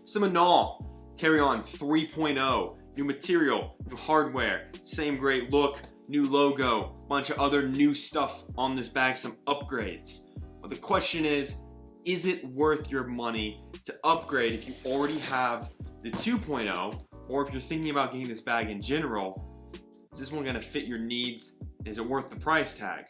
Some Minaal Carry-on 3.0. New material, new hardware, same great look, new logo, bunch of other new stuff on this bag, some upgrades. But the question is it worth your money to upgrade if you already have the 2.0, or if you're thinking about getting this bag in general? Is this one gonna fit your needs? Is it worth the price tag?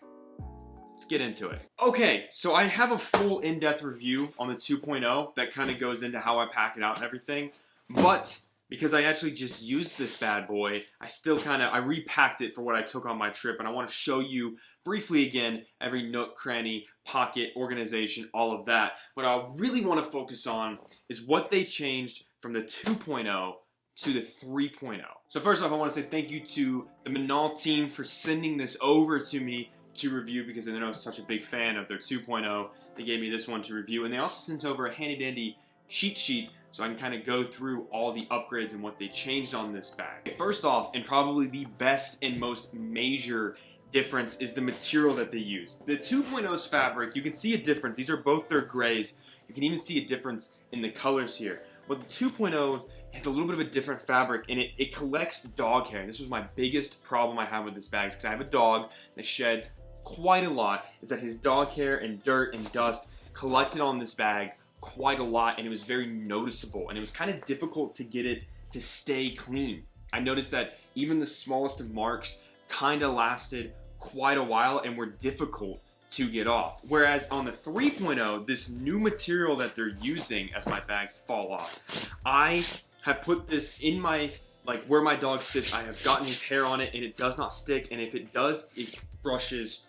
Let's get into it. Okay, so I have a full in-depth review on the 2.0 that kind of goes into how I pack it out and everything, but because I actually just used this bad boy, I repacked it for what I took on my trip, and I want to show you briefly again every nook, cranny, pocket, organization, all of that. What I really want to focus on is what they changed from the 2.0 to the 3.0. So first off, I want to say thank you to the Minaal team for sending this over to me to review, because they know I'm such a big fan of their 2.0. They gave me this one to review, and they also sent over a handy dandy cheat sheet so I can kind of go through all the upgrades and what they changed on this bag. First off, and probably the best and most major difference, is the material that they use. The 2.0's fabric, you can see a difference. These are both their grays. You can even see a difference in the colors here. But the 2.0 has a little bit of a different fabric, and it collects dog hair. And this was my biggest problem I have with this bag, because I have a dog that sheds quite a lot, is that his dog hair and dirt and dust collected on this bag quite a lot, and it was very noticeable, and it was kind of difficult to get it to stay clean. I noticed that even the smallest of marks kind of lasted quite a while and were difficult to get off. Whereas on the 3.0, this new material that they're using as my bags fall off, I have put this in my, like where my dog sits, I have gotten his hair on it, and it does not stick, and if it does, it brushes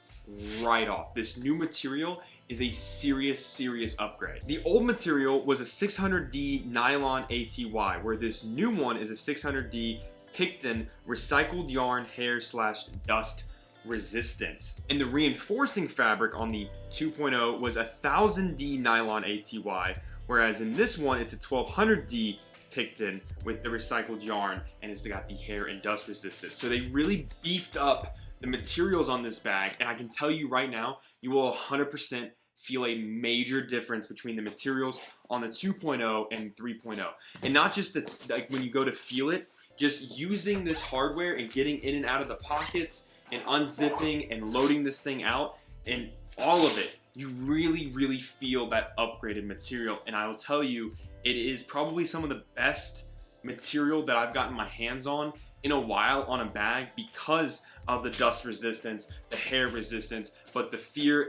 right off. This new material is a serious upgrade. The old material was a 600D nylon ATY, where this new one is a 600D Picton recycled yarn hair / dust resistant. And the reinforcing fabric on the 2.0 was a 1000D nylon ATY, whereas in this one it's a 1200D Picton with the recycled yarn, and it's got the hair and dust resistant. So they really beefed up the materials on this bag, and I can tell you right now, you will 100% feel a major difference between the materials on the 2.0 and 3.0. And not just like when you go to feel it, just using this hardware and getting in and out of the pockets and unzipping and loading this thing out and all of it, you really feel that upgraded material. And I will tell you, it is probably some of the best material that I've gotten my hands on in a while on a bag, because of the dust resistance, the hair resistance, but the feel,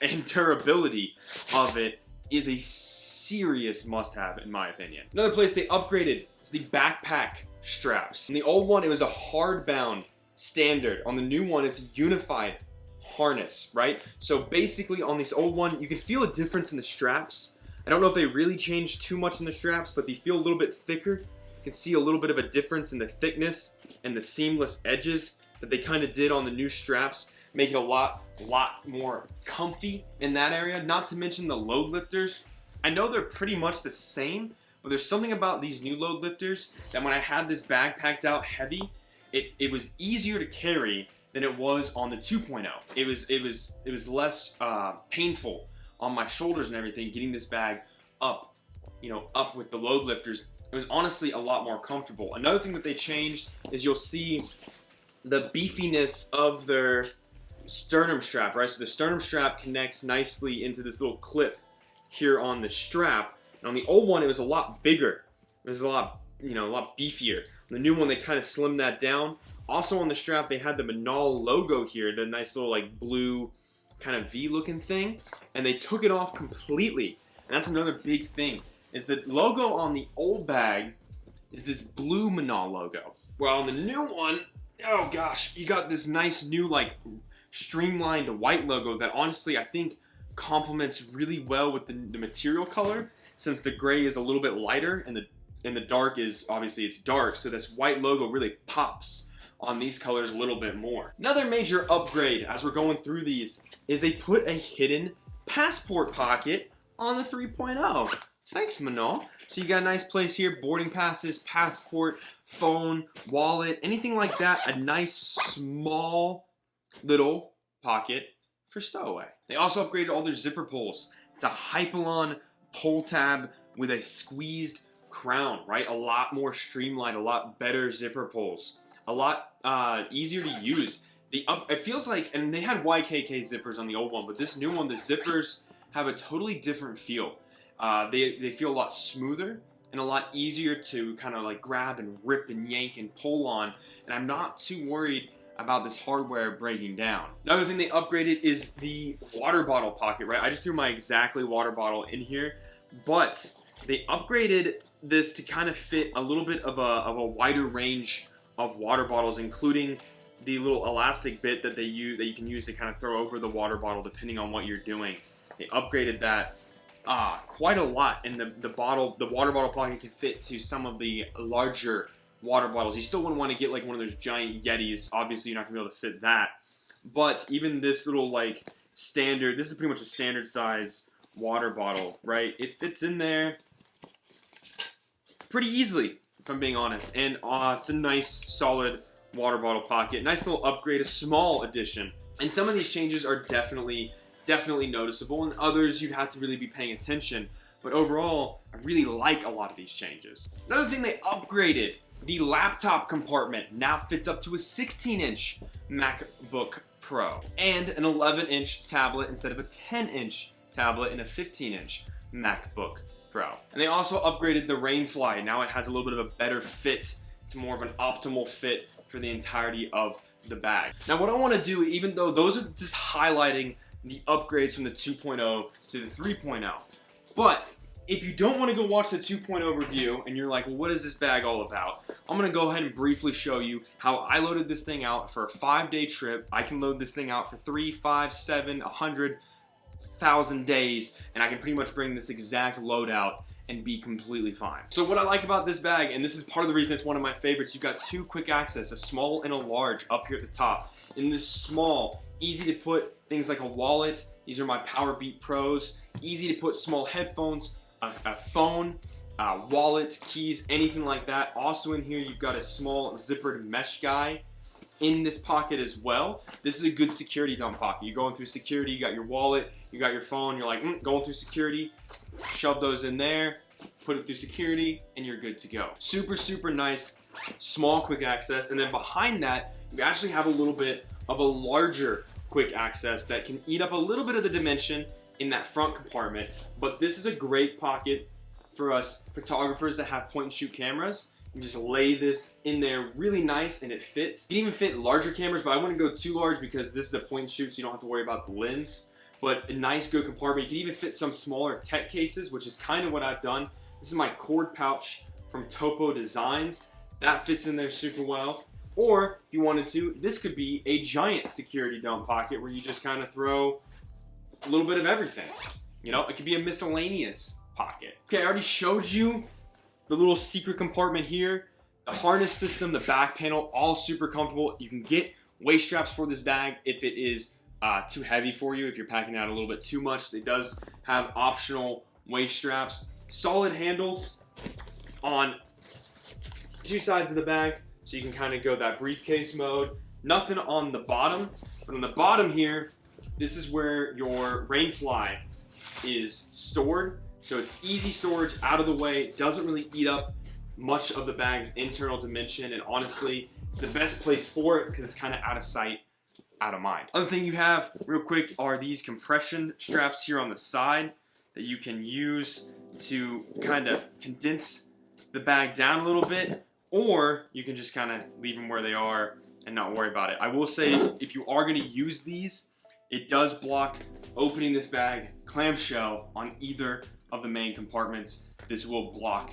and durability of it is a serious must-have in my opinion. Another place they upgraded is the backpack straps. In the old one, it was a hard-bound standard. On the new one, it's a unified harness, right? So basically on this old one, you can feel a difference in the straps. I don't know if they really changed too much in the straps, but they feel a little bit thicker. You can see a little bit of a difference in the thickness and the seamless edges that they kind of did on the new straps, make it a lot more comfy in that area. Not to mention the load lifters. I know they're pretty much the same, but there's something about these new load lifters that when I had this bag packed out heavy, it was easier to carry than it was on the 2.0. It was less painful on my shoulders and everything, getting this bag up, up with the load lifters. It was honestly a lot more comfortable. Another thing that they changed is you'll see the beefiness of their sternum strap, right? So the sternum strap connects nicely into this little clip here on the strap. And on the old one, it was a lot bigger. It was a lot beefier. On the new one, they kind of slimmed that down. Also on the strap, they had the Minaal logo here, the nice little like blue kind of V-looking thing, and they took it off completely. And that's another big thing, is the logo on the old bag is this blue Minaal logo. Well, on the new one, oh gosh, you got this nice new like streamlined white logo that honestly I think complements really well with the material color, since the gray is a little bit lighter and the dark is obviously it's dark, so this white logo really pops on these colors a little bit more. Another major upgrade as we're going through these is they put a hidden passport pocket on the 3.0. Thanks, Minaal. So you got a nice place here, boarding passes, passport, phone, wallet, anything like that. A nice small little pocket for stowaway. They also upgraded all their zipper pulls. It's a Hypalon pull tab with a squeezed crown, right? A lot more streamlined, a lot better zipper pulls, a lot easier to use. It feels like, and they had YKK zippers on the old one, but this new one, the zippers have a totally different feel. They feel a lot smoother and a lot easier to kind of like grab and rip and yank and pull on, and I'm not too worried about this hardware breaking down. Another thing they upgraded is the water bottle pocket, right? I just threw my Exactly water bottle in here, but they upgraded this to kind of fit a little bit of a wider range of water bottles, including the little elastic bit that you can use to kind of throw over the water bottle depending on what you're doing. They upgraded that quite a lot, and the water bottle pocket can fit to some of the larger water bottles. You still wouldn't want to get like one of those giant Yetis. Obviously, you're not gonna be able to fit that. But even this little like standard, this is pretty much a standard size water bottle, right? It fits in there pretty easily, if I'm being honest. And it's a nice, solid water bottle pocket. Nice little upgrade, a small addition. And some of these changes are definitely noticeable, and others you'd have to really be paying attention. But overall, I really like a lot of these changes. Another thing they upgraded, the laptop compartment now fits up to a 16-inch MacBook Pro and an 11-inch tablet instead of a 10-inch tablet and a 15-inch MacBook Pro. And they also upgraded the Rainfly. Now it has a little bit of a better fit. It's more of an optimal fit for the entirety of the bag. Now what I want to do, even though those are just highlighting the upgrades from the 2.0 to the 3.0, but if you don't want to go watch the 2.0 review and you're like, well, what is this bag all about? I'm going to go ahead and briefly show you how I loaded this thing out for a 5-day trip. I can load this thing out for 3, 5, 7, 100,000 days, and I can pretty much bring this exact loadout and be completely fine. So what I like about this bag, and this is part of the reason it's one of my favorites, you've got 2 quick access, a small and a large up here at the top. In this small, easy to put things like a wallet. These are my Powerbeat Pros. Easy to put small headphones, a phone, wallet, keys, anything like that. Also in here, you've got a small zippered mesh guy in this pocket as well. This is a good security dump pocket. You're going through security, you got your wallet, you got your phone, you're like, going through security, shove those in there, put it through security, and you're good to go. Super, super nice, small quick access. And then behind that, you actually have a little bit of a larger quick access that can eat up a little bit of the dimension in that front compartment. But this is a great pocket for us photographers that have point and shoot cameras. You just lay this in there really nice and it fits. You can even fit larger cameras, but I wouldn't go too large because this is a point and shoot, so you don't have to worry about the lens. But a nice, good compartment. You can even fit some smaller tech cases, which is kind of what I've done. This is my cord pouch from Topo Designs. That fits in there super well. Or if you wanted to, this could be a giant security dump pocket where you just kind of throw a little bit of everything. You know, it could be a miscellaneous pocket. Okay, I already showed you the little secret compartment here, the harness system, the back panel, all super comfortable. You can get waist straps for this bag if it is too heavy for you, if you're packing out a little bit too much. It does have optional waist straps. Solid handles on 2 sides of the bag, so you can kind of go that briefcase mode. Nothing on the bottom, but on the bottom here, this is where your Rainfly is stored. So it's easy storage, out of the way, doesn't really eat up much of the bag's internal dimension, and honestly, it's the best place for it because it's kind of out of sight, out of mind. Other thing you have, real quick, are these compression straps here on the side that you can use to kind of condense the bag down a little bit, or you can just kind of leave them where they are and not worry about it. I will say, if you are going to use these, it does block opening this bag clamshell on either of the main compartments. This will block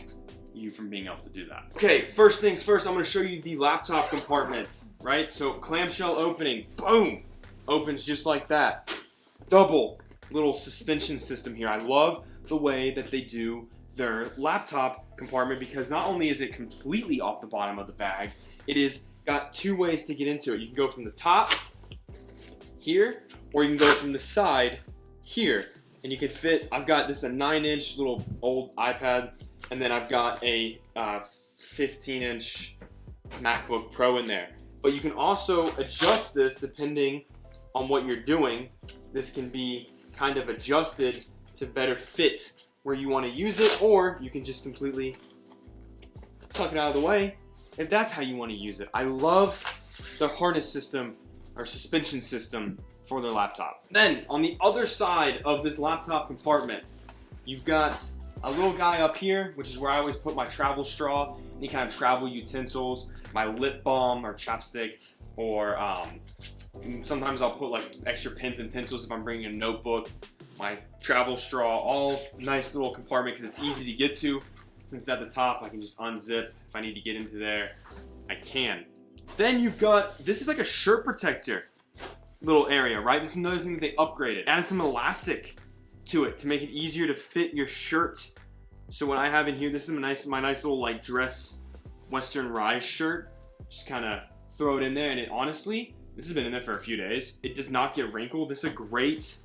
you from being able to do that. Okay, first things first, I'm going to show you the laptop compartment, right? So clamshell opening, boom, opens just like that. Double little suspension system here. I love the way that they do their laptop compartment because not only is it completely off the bottom of the bag, it is got 2 ways to get into it. You can go from the top here, or you can go from the side here. And you can fit, I've got this is a 9-inch little old iPad, and then I've got a 15-inch MacBook Pro in there. But you can also adjust this depending on what you're doing, this can be kind of adjusted to better fit where you want to use it, or you can just completely tuck it out of the way if that's how you want to use it. I love the harness system or suspension system for their laptop. Then on the other side of this laptop compartment, you've got a little guy up here, which is where I always put my travel straw, any kind of travel utensils, my lip balm or chapstick, or sometimes I'll put like extra pens and pencils if I'm bringing a notebook, my travel straw, all nice little compartment because it's easy to get to. Since it's at the top, I can just unzip. If I need to get into there, I can. Then you've got, this is like a shirt protector little area, right? This is another thing that they upgraded. Added some elastic to it to make it easier to fit your shirt. So what I have in here, this is my nice little like dress Western Rise shirt. Just kind of throw it in there, and it honestly, this has been in there for a few days. It does not get wrinkled. This is a great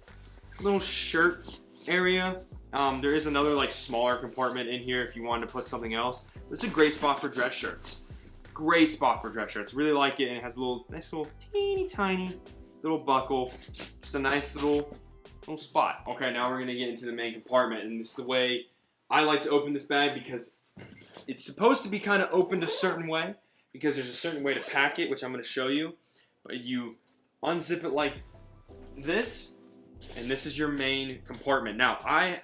little shirt area. There is another like smaller compartment in here if you wanted to put something else. This is a great spot for dress shirts. Great spot for dress shirts. Really like it, and it has a nice little teeny tiny little buckle. Just a nice little spot. Okay, now we're gonna get into the main compartment, and this is the way I like to open this bag because it's supposed to be kind of opened a certain way because there's a certain way to pack it, which I'm gonna show you. But you unzip it like this, and this is your main compartment. Now, I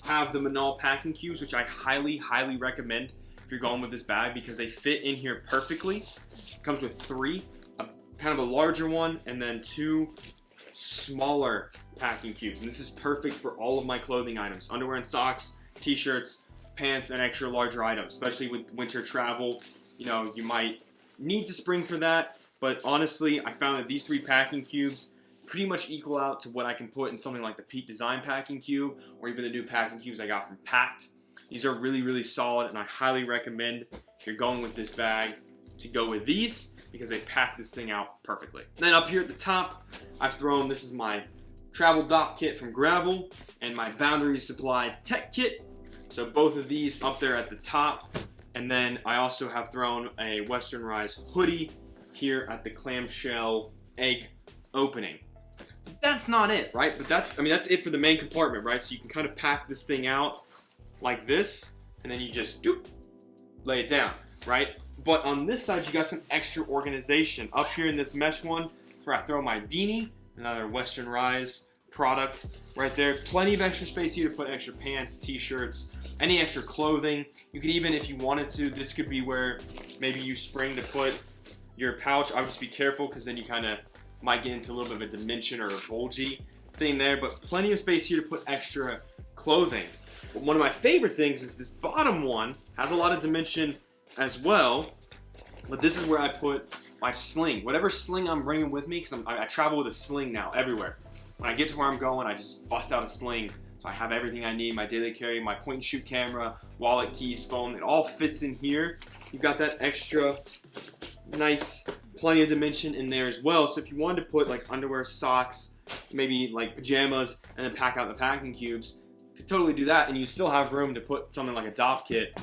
have the Minaal packing cubes, which I highly, highly recommend if you're going with this bag because they fit in here perfectly. It comes with 3, kind of a larger one, and then 2 smaller packing cubes. And this is perfect for all of my clothing items, underwear and socks, t-shirts, pants, and extra larger items, especially with winter travel. You know, you might need to spring for that, but honestly, I found that these 3 packing cubes pretty much equal out to what I can put in something like the Peak Design packing cube, or even the new packing cubes I got from Packed. These are really, really solid, and I highly recommend if you're going with this bag to go with these because they pack this thing out perfectly. Then up here at the top, I've thrown, this is my travel dock kit from Gravel and my Boundary Supply tech kit. So both of these up there at the top. And then I also have thrown a Western Rise hoodie here at the clamshell egg opening. But that's not it, right? But that's it for the main compartment, right? So you can kind of pack this thing out like this, and then you just lay it down, right? But on this side, you got some extra organization. Up here in this mesh one, is where I throw my beanie, another Western Rise product right there. Plenty of extra space here to put extra pants, t-shirts, any extra clothing. You could even, if you wanted to, this could be where maybe you spring to put your pouch. I would just be careful because then you kind of might get into a little bit of a dimension or a bulgy thing there, but plenty of space here to put extra clothing. But one of my favorite things is this bottom one has a lot of dimension as well, but this is where I put my sling. Whatever sling I'm bringing with me, because I travel with a sling now everywhere. When I get to where I'm going, I just bust out a sling. So I have everything I need, my daily carry, my point and shoot camera, wallet, keys, phone, it all fits in here. You've got that extra nice, plenty of dimension in there as well. So if you wanted to put like underwear, socks, maybe like pajamas, and then pack out the packing cubes, you could totally do that, and you still have room to put something like a DOP kit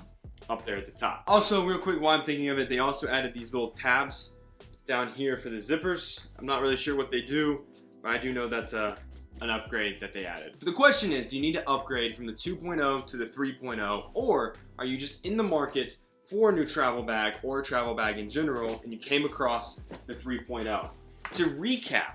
up there at the top. Also, real quick, while I'm thinking of it, they also added these little tabs down here for the zippers. I'm not really sure what they do, but I do know that's an upgrade that they added. So the question is, do you need to upgrade from the 2.0 to the 3.0, or are you just in the market for a new travel bag or a travel bag in general, and you came across the 3.0? To recap,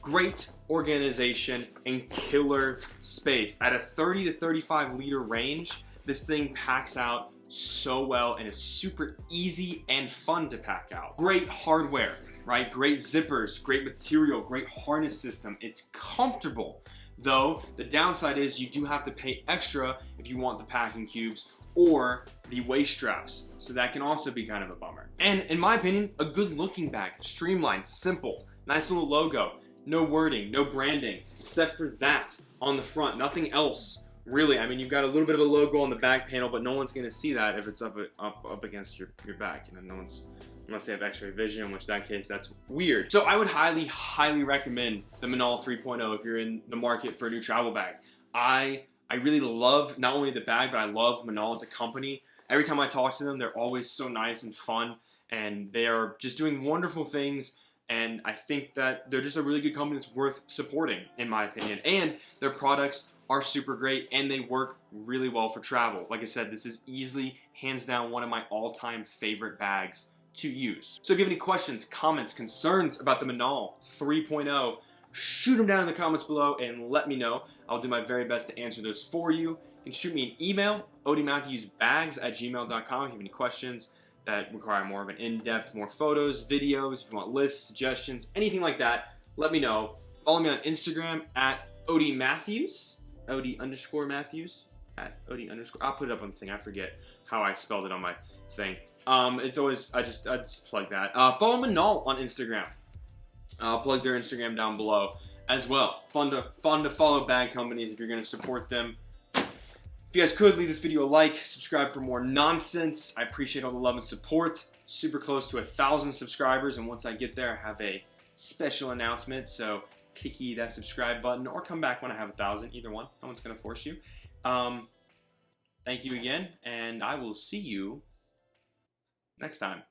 great organization and killer space. At a 30 to 35 liter range, this thing packs out so well and is super easy and fun to pack out. Great hardware, right? Great zippers, great material, great harness system. It's comfortable, though the downside is you do have to pay extra if you want the packing cubes or the waist straps. So that can also be kind of a bummer. And in my opinion, a good looking bag, streamlined, simple, nice little logo, no wording, no branding, except for that on the front, nothing else. Really, I mean, you've got a little bit of a logo on the back panel, but no one's gonna see that if it's up against your back. You know, no one's, unless they have x-ray vision, in which that case, that's weird. So I would highly, highly recommend the Minaal 3.0 if you're in the market for a new travel bag. I really love not only the bag, but I love Minaal as a company. Every time I talk to them, they're always so nice and fun, and they are just doing wonderful things And I think that they're just a really good company that's worth supporting, in my opinion. And their products are super great, and they work really well for travel. Like I said, this is easily, hands down, one of my all-time favorite bags to use. So if you have any questions, comments, concerns about the Minaal 3.0, shoot them down in the comments below and let me know. I'll do my very best to answer those for you. You can shoot me an email, odiematthewsbags@gmail.com, if you have any questions that require more of an in-depth, more photos, videos, if you want lists, suggestions, anything like that, let me know. Follow me on Instagram at odiematthews, Odie_Matthews, at Odie_. I'll put it up on the thing. I forget how I spelled it on my thing. It's always, I just plug that. Follow Minaal on Instagram. I'll plug their Instagram down below as well. Fun to follow bag companies if you're going to support them. If you guys could, leave this video a like, subscribe for more nonsense. I appreciate all the love and support. Super close to 1,000 subscribers, and once I get there, I have a special announcement. So click that subscribe button, or come back when I have 1,000. Either one. No one's going to force you. Thank you again, and I will see you next time.